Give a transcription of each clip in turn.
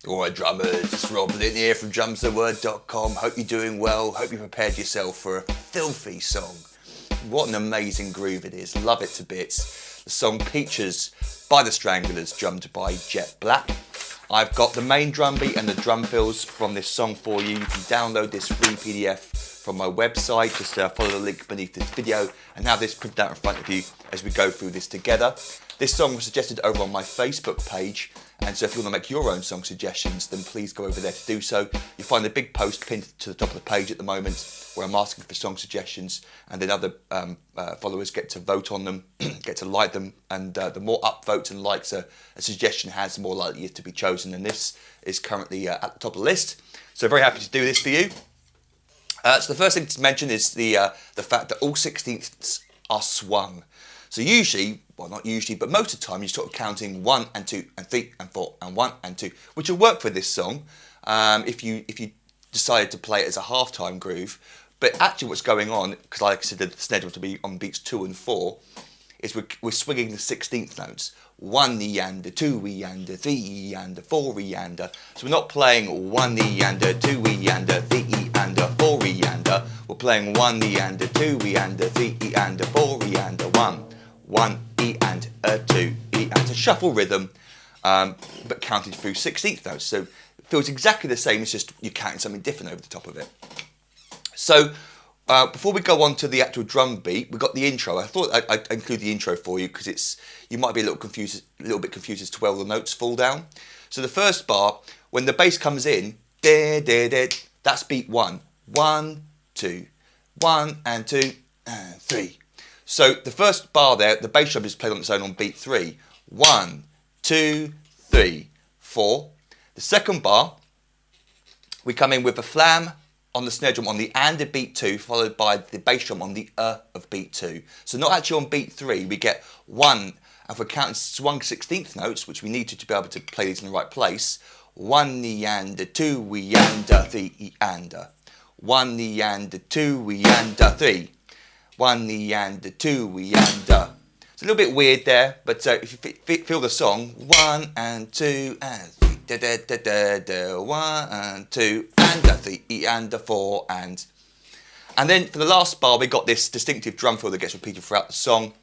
Alright drummers, it's Rob Lynn here from drumstheword.com. Hope you're doing well, hope you prepared yourself for a filthy song. What an amazing groove it is, love it to bits. The song Peaches by the Stranglers, drummed by Jet Black. I've got the main drum beat and the drum fills from this song for you. You can download this free PDF from my website, just follow the link beneath this video and have this printed out in front of you as we go through this together. This song was suggested over on my Facebook page, and so if you want to make your own song suggestions, then please go over there to do so. You'll find a big post pinned to the top of the page at the moment where I'm asking for song suggestions, and then other followers get to vote on them, get to like them, and the more upvotes and likes a suggestion has, the more likely it is to be chosen, and this is currently at the top of the list. So very happy to do this for you. So the first thing to mention is the fact that all sixteenths are swung. So usually, well not usually, but most of the time you're sort of counting 1 and 2 and 3 and 4 and 1 and 2, which will work for this song if you decided to play it as a halftime groove. But actually what's going on, because I consider the snare drum to be on beats 2 and 4, is we're swinging the 16th notes. 1 eander, 2 eander, 3 eander, 4 eander. So we're not playing 1 eander, 2 eander, 3 eander, 4 eander. We're playing 1 eander, 2 eander, 3 eander, 4 eander, 1 E and a 2 E and a shuffle rhythm, but counted through 16th notes. So it feels exactly the same, it's just you're counting something different over the top of it. So before we go on to the actual drum beat, we've got the intro. I thought I'd include the intro for you because you might be a little bit confused as to where all the notes fall down. So the first bar, when the bass comes in, that's beat 1. 1, 2, 1 and 2 and 3. So the first bar there, the bass drum is played on its own on beat 3. 1, 2, 3, 4. The second bar, we come in with a flam on the snare drum on the and of beat 2, followed by the bass drum on the of beat 2. So not actually on beat 3, we get 1, and if we're counting swung 16th notes, which we need to be able to play these in the right place, 1 eander, 2 eander, 3 eander. 1 eander, 2 eander, 3. 1 eander, 2 eander. It's a little bit weird there, but if you feel the song, 1 and 2 and 3, da da da da da, 1 and 2 and a 3 and a 4 and then for the last bar we got this distinctive drum fill that gets repeated throughout the song,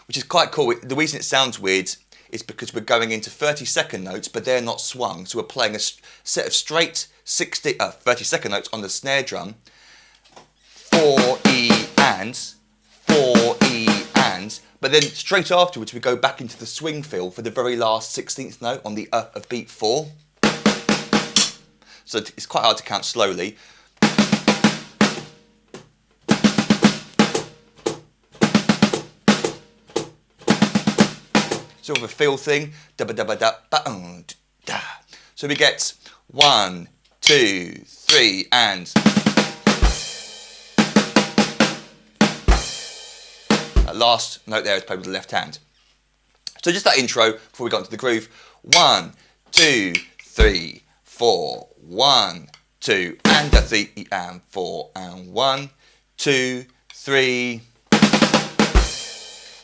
which is quite cool. The reason it sounds weird is because we're going into 30-second notes, but they're not swung, so we're playing a set of straight 30-second notes on the snare drum. 4 E ands, 4 E ands, but then straight afterwards we go back into the swing fill for the very last 16th note on the of beat 4. So it's quite hard to count slowly. Sort of a feel thing. So we get 1, 2, 3 and last note there is played with the left hand. So just that intro before we got into the groove. 1, 2, 3, 4, 1, 2, and a 3 and 4 and 1, 2, 3. And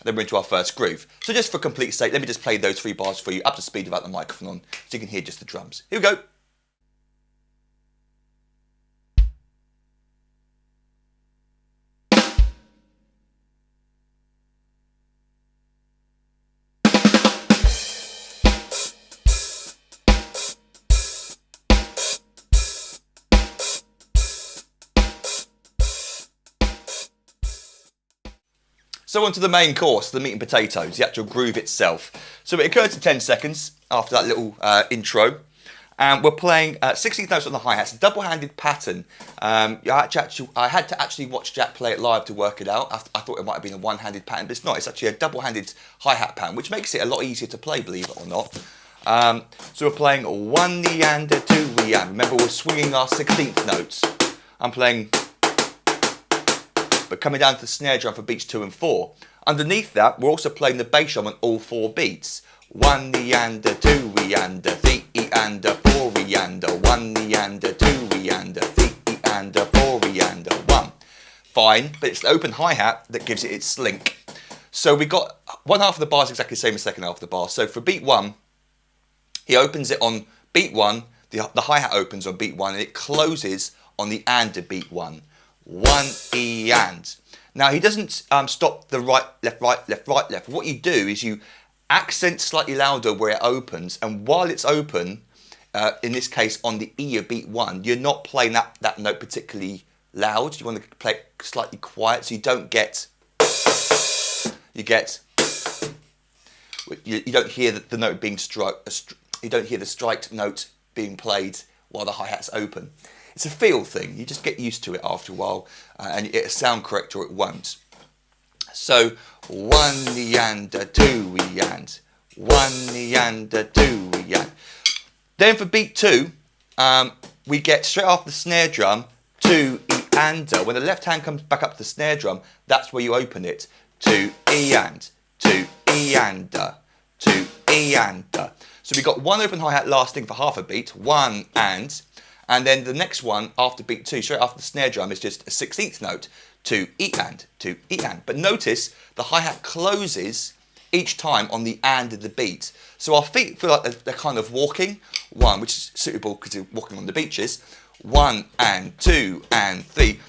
then we're into our first groove. So just for complete sake, let me just play those 3 bars for you up to speed without the microphone on, so you can hear just the drums. Here we go. So on to the main course, the meat and potatoes, the actual groove itself. So it occurs in 10 seconds after that little intro. And we're playing 16th notes on the hi-hats, a double-handed pattern. I had to actually watch Jack play it live to work it out. I thought it might have been a one-handed pattern, but it's not. It's actually a double-handed hi-hat pattern, which makes it a lot easier to play, believe it or not. So we're playing 1 eander, 2 eander. Remember, we're swinging our 16th notes. I'm playing, but coming down to the snare drum for beats 2 and 4. Underneath that, we're also playing the bass drum on all 4 beats. 1 eander, 2 eander, 3 eander, 4 eander, 1 eander, 2 eander, 3 eander, 4 eander, 1. Fine, but it's the open hi-hat that gives it its slink. So we got one half of the bar is exactly the same as the second half of the bar. So for beat 1, he opens it on beat 1, the hi-hat opens on beat 1 and it closes on the and of beat 1. 1 E and. Now he doesn't stop the right, left, right, left, right, left. What you do is you accent slightly louder where it opens, and while it's open, in this case on the E of beat 1, you're not playing that note particularly loud. You want to play it slightly quiet so you don't get, you don't hear the note being struck, you don't hear the striked note being played while the hi-hat's open. It's a feel thing. You just get used to it after a while, and it'll sound correct or it won't. So 1 E and 2 E and 1 E and 2 E and. Then for beat 2, we get straight after the snare drum 2 E and. When the left hand comes back up to the snare drum, that's where you open it. 2 E and 2 E and 2 E and. So we got one open hi-hat lasting for half a beat, 1 and then the next one after beat 2, straight after the snare drum, is just a 16th note, 2 E and 2 E and. But notice the hi-hat closes each time on the and of the beat. So our feet feel like they're kind of walking, 1, which is suitable because you're walking on the beaches, 1 and 2 and 3.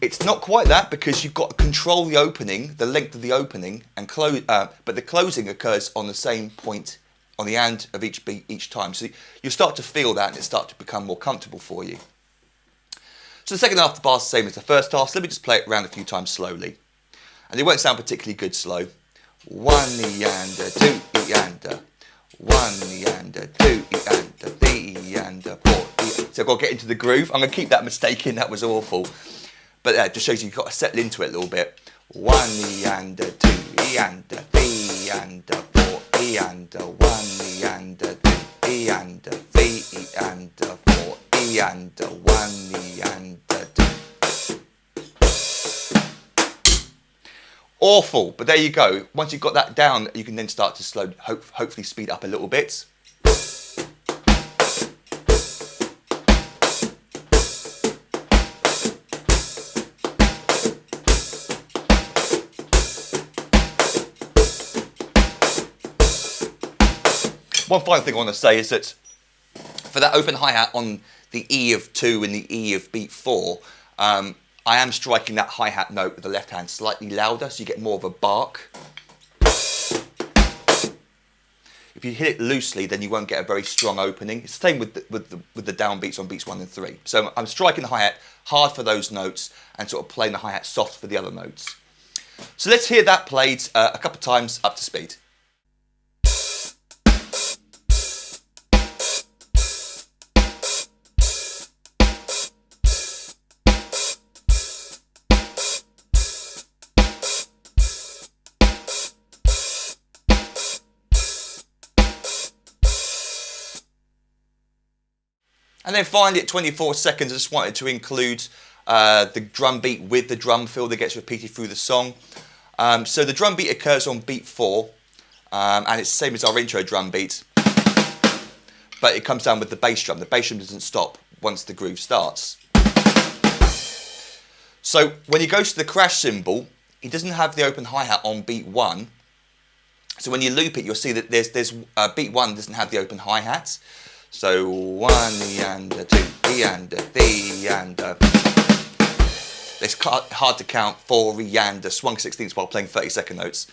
It's not quite that because you've got to control the opening, the length of the opening, and close. But the closing occurs on the same point on the and of each beat each time. So you start to feel that and it starts to become more comfortable for you. So the second half of the bar is the same as the first half. So let me just play it around a few times slowly. And it won't sound particularly good slow. 1 E and 2 E and 1 E and 2 E and 3 E and 4 E. So I've got to get into the groove. I'm going to keep that mistake in. That was awful. But it just shows you've got to settle into it a little bit. 1 E and 2 E and 3 E and 4 E and 1 E and 2 E and 3 E and 4 E and 1 E and 2. Awful, but there you go. Once you've got that down, you can then start to hopefully speed up a little bit. One final thing I want to say is that for that open hi-hat on the E of 2 and the E of beat 4, I am striking that hi-hat note with the left hand slightly louder, so you get more of a bark. If you hit it loosely, then you won't get a very strong opening. It's the same with the downbeats on beats 1 and 3. So I'm striking the hi-hat hard for those notes and sort of playing the hi-hat soft for the other notes. So let's hear that played a couple of times up to speed. And then finally at 24 seconds, I just wanted to include the drum beat with the drum fill that gets repeated through the song. So the drum beat occurs on beat 4, and it's the same as our intro drum beat, but it comes down with the bass drum. The bass drum doesn't stop once the groove starts. So when he goes to the crash cymbal, he doesn't have the open hi-hat on beat 1. So when you loop it, you'll see that there's beat 1 doesn't have the open hi-hat. So 1 E and 2 E and 3 E and. It's hard to count 4 E and swung 16ths while playing 30-second notes.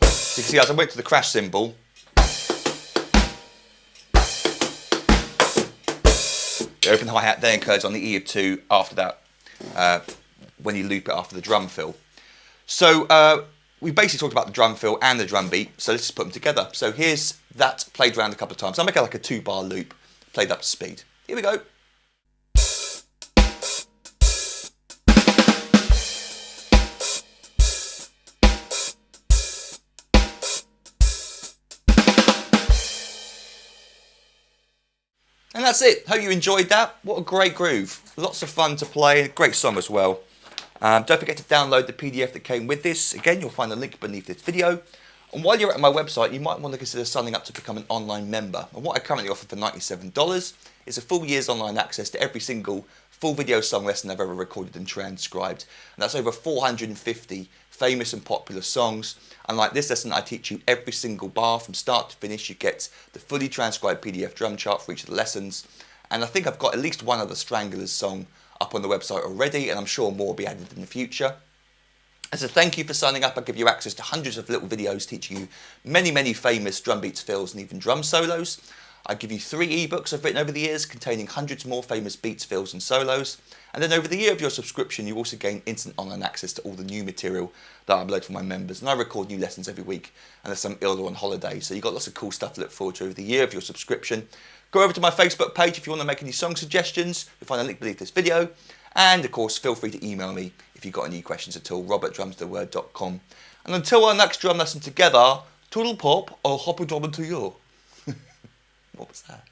So you can see as I went to the crash cymbal, the open hi-hat then occurs on the E of 2 after that, when you loop it after the drum fill. So we basically talked about the drum fill and the drum beat, so let's just put them together. So here's that played around a couple of times. I'll make it like a 2-bar loop, played up to speed. Here we go. And that's it. Hope you enjoyed that. What a great groove. Lots of fun to play. Great song as well. Don't forget to download the PDF that came with this. Again, you'll find a link beneath this video. And while you're at my website, you might want to consider signing up to become an online member. And what I currently offer for $97 is a full year's online access to every single full video song lesson I've ever recorded and transcribed. And that's over 450 famous and popular songs. And like this lesson, I teach you every single bar from start to finish. You get the fully transcribed PDF drum chart for each of the lessons. And I think I've got at least one other Stranglers song up on the website already, and I'm sure more will be added in the future. As a thank you for signing up, I give you access to hundreds of little videos teaching you many famous drum beats, fills, and even drum solos. I give you 3 ebooks I've written over the years containing hundreds more famous beats, fills, and solos. And then over the year of your subscription, you also gain instant online access to all the new material that I upload for my members. And I record new lessons every week, unless I'm ill or on holiday. So you've got lots of cool stuff to look forward to over the year of your subscription. Go over to my Facebook page if you want to make any song suggestions. You'll find a link beneath this video. And of course, feel free to email me if you've got any questions at all, rob@drumstheword.com. And until our next drum lesson together, toodle pop, I'll hop a drum into you. What was that?